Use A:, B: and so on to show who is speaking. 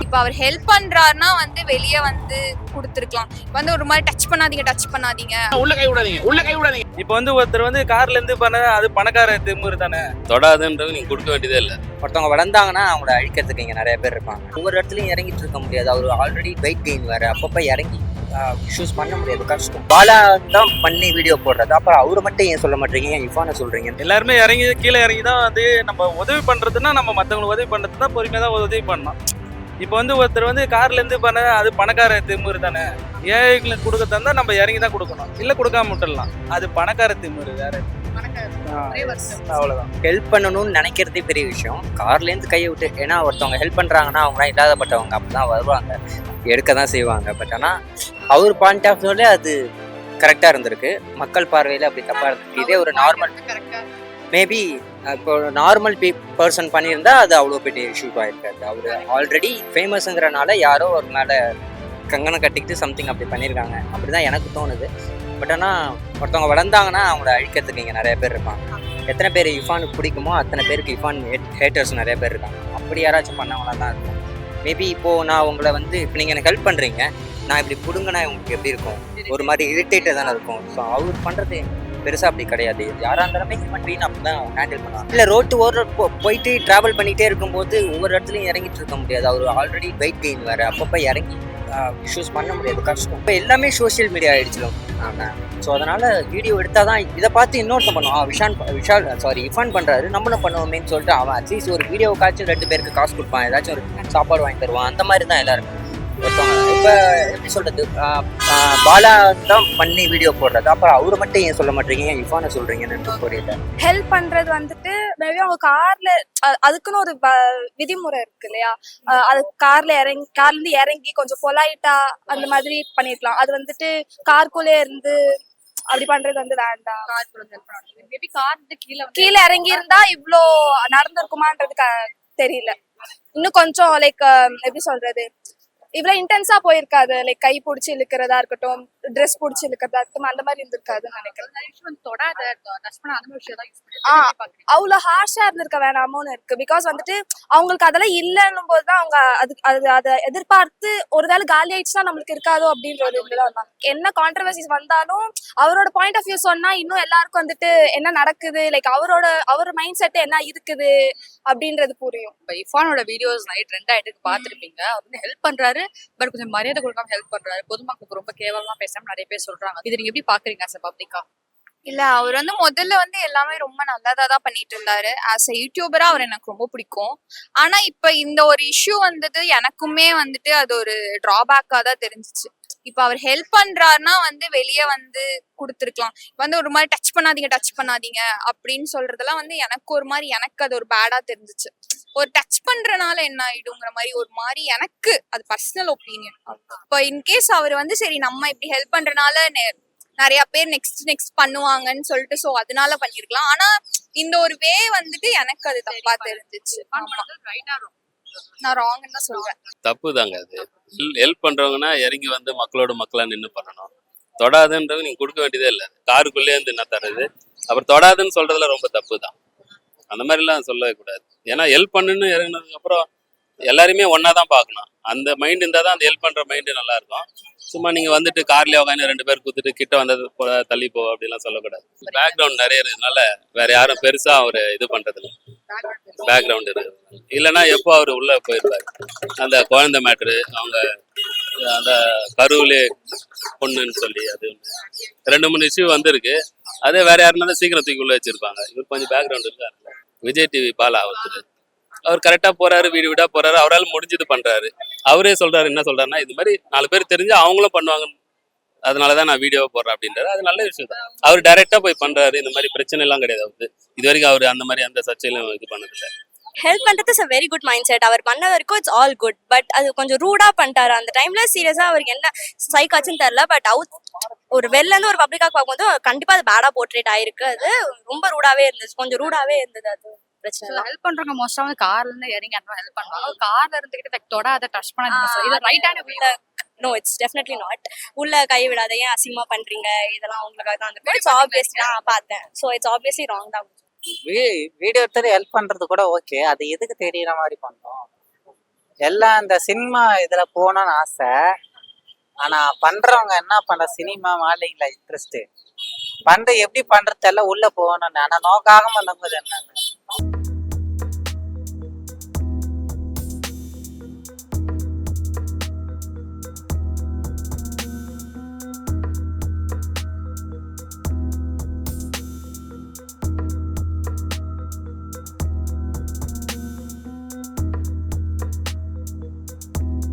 A: இப்ப அவர் ஹெல்ப் பண்றாருன்னா வந்து வெளியே வந்து கொடுத்துருக்கலாம். வந்து ஒரு மாதிரி டச் பண்ணாதீங்க
B: உள்ள கை விடாதீங்க.
C: இப்போ வந்து ஒருத்தர் வந்து கார்ல இருந்து பண்ண அது பணக்கார திமுரு தானே.
D: தொடாதுன்றது நீங்க கொடுக்க வேண்டியதே இல்லை.
E: ஒருத்தவங்க வளர்ந்தாங்கன்னா அவங்கள அழிக்கிறதுக்கு இங்கே நிறைய பேர் இருப்பாங்க. ஒவ்வொரு இடத்துலையும் இறங்கிட்டு இருக்க முடியாது. அவர் ஆல்ரெடி வெயிட் கெயின் வேறு, அப்பப்போ இறங்கி இஷ்யூஸ் பண்ண முடியாது, கஷ்டம். பாலா தான் பண்ணி வீடியோ போடுறது, அப்புறம் அவரை மட்டும் ஏன் சொல்ல மாட்டீங்க, இஃபானை சொல்கிறீங்க?
C: எல்லாருமே இறங்கி கீழே இறங்கி தான் வந்து நம்ம உதவி பண்ணுறதுன்னா நம்ம மற்றவங்களுக்கு உதவி பண்ணுறது தான் பொறுமையாக தான் உதவி பண்ணணும். இப்போ வந்து ஒருத்தர் வந்து கார்ல இருந்து பண்ண அது பணக்கார திமுரு தானே. ஏழைகளுக்கு கொடுக்க தந்தா நம்ம இறங்கி தான் கொடுக்கணும், இல்லை கொடுக்காம விட்டுடலாம். அது பணக்கார திமுரு வேற. அவ்வளோதான்.
E: ஹெல்ப் பண்ணணும்னு நினைக்கிறதே பெரிய விஷயம். கார்லேருந்து கையை விட்டு, ஏன்னா ஒருத்தவங்க ஹெல்ப் பண்ணுறாங்கன்னா அவங்களாம் இல்லாதப்பட்டவங்க அப்படி தான் வருவாங்க, எடுக்க தான் செய்வாங்க. பட் ஆனால் அவர் பாயிண்ட் ஆஃப் வியூவில் அது கரெக்டாக இருந்திருக்கு, மக்கள் பார்வையில் அப்படி தப்பாக இருந்திருக்கு. இதே ஒரு நார்மல் மேபி இப்போ நார்மல் பர்சன் பண்ணியிருந்தா அது அவ்வளோ பெரிய இஷ்யூவாக இருக்காது. அவர் ஆல்ரெடி ஃபேமஸுங்கிறனால யாரோ ஒரு மேலே கங்கணம் கட்டிக்கிட்டு சம்திங் அப்படி பண்ணியிருக்காங்க, அப்படி தான் எனக்கு தோணுது. பட் ஆனால் ஒருத்தவங்க வளர்ந்தாங்கன்னா அவங்கள அழிக்கிறதுக்கு இங்கே நிறைய பேர் இருப்பாங்க. எத்தனை பேர் இஃபானுக்கு பிடிக்குமோ அத்தனை பேருக்கு இஃபான் ஹேட்டர்ஸ் நிறைய பேர் இருக்காங்க. அப்படி யாராச்சும் பண்ணவங்களா தான் இருக்கும். மேபி இப்போது நான் உங்களை வந்து இப்போ நீங்கள் எனக்கு ஹெல்ப் பண்ணுறீங்க, நான் இப்படி பிடுங்கினா உங்களுக்கு எப்படி இருக்கும், ஒரு மாதிரி இரிட்டேட்டாக தானே இருக்கும். ஸோ அவர் பண்ணுறது பெருசாக அப்படி கிடையாது. யாராக இருந்தாலுமே ஹியூமன் பீயிங் அப்படி தான் ஹேண்டில் பண்ணுவாங்க. இல்லை ரோட்டு போயிட்டு ட்ராவல் பண்ணிகிட்டே இருக்கும்போது ஒவ்வொரு இடத்துலையும் இறங்கிட்டு இருக்க முடியாது. அவர் ஆல்ரெடி வெயிட் கெயின் வேறு, அப்பப்போ இறங்கி இஷ்யூஸ் பண்ண முடியாது, கஷ்டம். இப்போ எல்லாமே சோஷியல் மீடியா ஆகிடுச்சிடும். ஆமாம். ஸோ அதனால் வீடியோ எடுத்தால் தான் இதை பார்த்து இன்னொருத்தன் பண்ணுவான். இஃபான் பண்ணுறாரு, நம்மளும் பண்ணுவோமேன்னு சொல்லிட்டு அவன் அட்லீஸ்ட் ஒரு வீடியோக்காச்சும் 2 பேருக்கு காசு கொடுப்பான், ஏதாச்சும் ஒரு சாப்பாடு வாங்கி தருவான். அந்த மாதிரி தான் எல்லாருமே ஒருத்தவங்க. இப்போ எப்படி சொல்கிறது, பாலா தான் பண்ணி வீடியோ போடுறது, அப்புறம் அவரை மட்டும் ஏன் சொல்ல மாட்டீங்க, இஃபானை சொல்கிறீங்கன்னு புரியல.
A: ஹெல்ப் பண்றது வந்துட்டு மேபி அவங்க கார்ல அதுக்குன்னு ஒரு விதிமுறை இருக்கு இல்லையா, அது கார்ல இறங்கி கொஞ்சம் பொலைட்டா அந்த மாதிரி பண்ணிருக்கலாம். அது வந்துட்டு கார்க்குள்ளே இருந்து அப்படி பண்றது வந்து வேண்டாம். கீழே இறங்கி இருந்தா இவ்ளோ நடந்திருக்குமான்றது தெரியல. இன்னும் கொஞ்சம் லைக் எப்படி சொல்றது, இவ்வளவு இன்டென்ஸா போயிருக்காது. லைக் கை பிடிச்சி இழுக்கிறதா இருக்கட்டும், ட்ரெஸ் பிடிச்சி இழுக்கிறதா இருக்கட்டும், அந்த மாதிரி இருந்திருக்காதுன்னு நினைக்கிறேன். அவ்வளவு ஹார்ஷா இருந்திருக்க வேணாமோன்னு இருக்கு. பிகாஸ் வந்துட்டு அவங்களுக்கு அதெல்லாம் இல்லைன்னும் போதுதான் அவங்க அதை எதிர்பார்த்து ஒருவேளை காலி ஆயிடுச்சுன்னா நம்மளுக்கு இருக்காதோ அப்படின்ற ஒரு இதுதான் வந்தாங்க. என்ன கான்ட்ரவர்சிஸ் வந்தாலும் அவரோட பாயிண்ட் ஆஃப் வியூ சொன்னா இன்னும் எல்லாருக்கும் வந்துட்டு என்ன நடக்குது, லைக் அவரோட மைண்ட் செட் என்ன இருக்குது அப்படின்றது புரியும்.
F: இப்போ இஃபானோட வீடியோஸ் நைட் 2 ஆயிட்டு பார்த்துருப்பீங்க. அவர் வந்து ஹெல்ப் பண்றாரு, பட் கொஞ்சம் மரியாதை கொடுக்காம ஹெல்ப் பண்றாரு. பொதுமக்களுக்கு ரொம்ப கேவலமா பேசாம நிறைய பேர் சொல்றாங்க. இது நீங்க எப்படி பாக்குறீங்க சார் பப்ளிக்கா?
A: இல்ல, அவர் வந்து முதல்ல வந்து எல்லாமே ரொம்ப நல்லதாதான் பண்ணிட்டு இருந்தாரு. ஆஸ் அ யூடியூபரா அவர் எனக்கு ரொம்ப பிடிக்கும். ஆனா இப்ப இந்த ஒரு இஷ்யூ வந்தது எனக்குமே வந்துட்டு அது ஒரு டிராபேக்கா தான் தெரிஞ்சிச்சு. இப்ப அவர் ஹெல்ப் பண்றாருன்னா வந்து வெளியே வந்து கொடுத்துருக்கலாம். வந்து ஒரு மாதிரி டச் பண்ணாதீங்க அப்படின்னு சொல்றதெல்லாம் வந்து எனக்கு அது ஒரு பேடா தெரிஞ்சிச்சு. ஒரு டச் பண்றனால என்ன ஆயிடுங்கிற மாதிரி ஒரு மாதிரி எனக்கு அது பர்சனல் ஒப்பீனியன். இப்போ இன்கேஸ் அவர் வந்து சரி நம்ம இப்படி ஹெல்ப் பண்றனால நிறைய பேர் நெக்ஸ்ட் பண்ணுவாங்கன்னு சொல்லிட்டு சோ அதனால பண்ணிருக்கலாம். ஆனா இந்த ஒரு வே வந்துட்டு எனக்கு அது தப்பா தெரிஞ்சிச்சு. நான் ராங்னு தான் சொல்றேன்.
D: தப்பு தாங்க அது. ஹெல்ப் பண்றவங்கன்னா இறங்கி வந்து மக்களா நின்று பண்ணணும். தொடாதுன்றது நீங்க கொடுக்க வேண்டியதே இல்லை. காருக்குள்ளே இருந்து என்ன தருது, அப்புறம் தொடாதுன்னு சொல்றதுல ரொம்ப தப்பு தான். அந்த மாதிரிலாம் சொல்லவே கூடாது. ஏன்னா ஹெல்ப் பண்ணுன்னு இறங்கினதுக்கு அப்புறம் எல்லாருமே ஒன்னா தான் பார்க்கணும். அந்த மைண்ட் இருந்தால் தான் அந்த ஹெல்ப் பண்ற மைண்டு நல்லா இருக்கும். சும்மா நீங்க வந்துட்டு கார்லயே உட்காந்து 2 பேர் குத்துட்டு கிட்ட வந்தது தள்ளி போ அப்படிலாம் சொல்லக்கூடாது. பேக்ரவுண்ட் நிறைய இருக்கிறதுனால வேற யாரும் பெருசா அவரு இது பண்றது இல்லை. பேக்ரவுண்ட் இருக்கு, இல்லைன்னா எப்போ அவரு உள்ள போயிருப்பாரு. அந்த குழந்தை மேட்ரு, அவங்க அந்த கருவிலே பொண்ணுன்னு சொல்லி அது 2-3 இஷ்யூ வந்திருக்கு. அதே வேற யாருன்னா சீக்கிரம் தூக்கி உள்ள வச்சிருப்பாங்க. இவர் கொஞ்சம் பேக்ரவுண்ட் இருக்காரு. விஜய் டிவி பாலா ஒருத்தர், அவர் கரெக்டா போறாரு, வீடு போறாரு, அவரால் முடிஞ்சது பண்றாரு. அவரே சொல்றாரு, என்ன சொல்றாருன்னா இது மாதிரி 4 பேர் தெரிஞ்சு அவங்களும் பண்ணுவாங்க, அதனாலதான் நான் வீடியோ போடுறேன் அப்படின்றாரு. அது நல்ல விஷயம் தான். அவர் டைரக்டா போய் பண்றாரு. இந்த மாதிரி பிரச்சனை எல்லாம் கிடையாது. அவருக்கு இது வரைக்கும் அவர் அந்த மாதிரி அந்த சர்ச்சையிலும் இது பண்ணதில்லை.
G: ஹெல்ப் பண்றது is a very good mindset. அவர் பண்ண வரைக்கும் இட்ஸ் ஆல் குட். பட் அது கொஞ்சம் ரூடா பண்ணிட்டாரு அந்த டைம்ல. சீரியஸா அவருக்கு என்ன சைக்காச்சுன்னு தெரியல. பட் ஒரு வெளில இருந்து ஒரு பப்ளிக்கா பார்க்கும்போது கண்டிப்பா அது பேடா போர்ட்ரேட் ஆயிருக்கு. அது ரொம்ப ரூடாவே இருந்துச்சு, கொஞ்சம் ரூடாவே இருந்தது. அது பிரச்சனை.
F: ஹெல்ப் பண்றவங்க மோஸ்டா வந்து கார்ல இருந்து இறங்கி ஹெல்ப் பண்ணுவாங்க. கார்ல இருந்துகிட்டு தொடாத டச் பண்ணாதீங்க. இது ரைட்டான வே.
G: No, it's definitely not. உள்ள கை விடாத, ஏன் அசிங்கமா பண்றீங்க, இதெல்லாம் உங்களுக்காக தான். இட்ஸ் ஆப்வியஸ்லி பார்த்தேன். ஸோ இட்ஸ் ஆப்வியஸ்லி ராங் தான்.
H: வீடியோ எடுத்து ஹெல்ப் பண்றது கூட ஓகே, அது எதுக்கு தெரியற மாதிரி பண்ணோம்? எல்லாம் இந்த சினிமா இதுல போகணும்னு ஆசை. ஆனா பண்றவங்க என்ன பண்ற, சினிமா மாலிங்களா இன்ட்ரெஸ்ட் பண்ற எப்படி பண்றது எல்லாம் உள்ள போகணும்னு. ஆனா நோக்காக பண்ணும்போது என்ன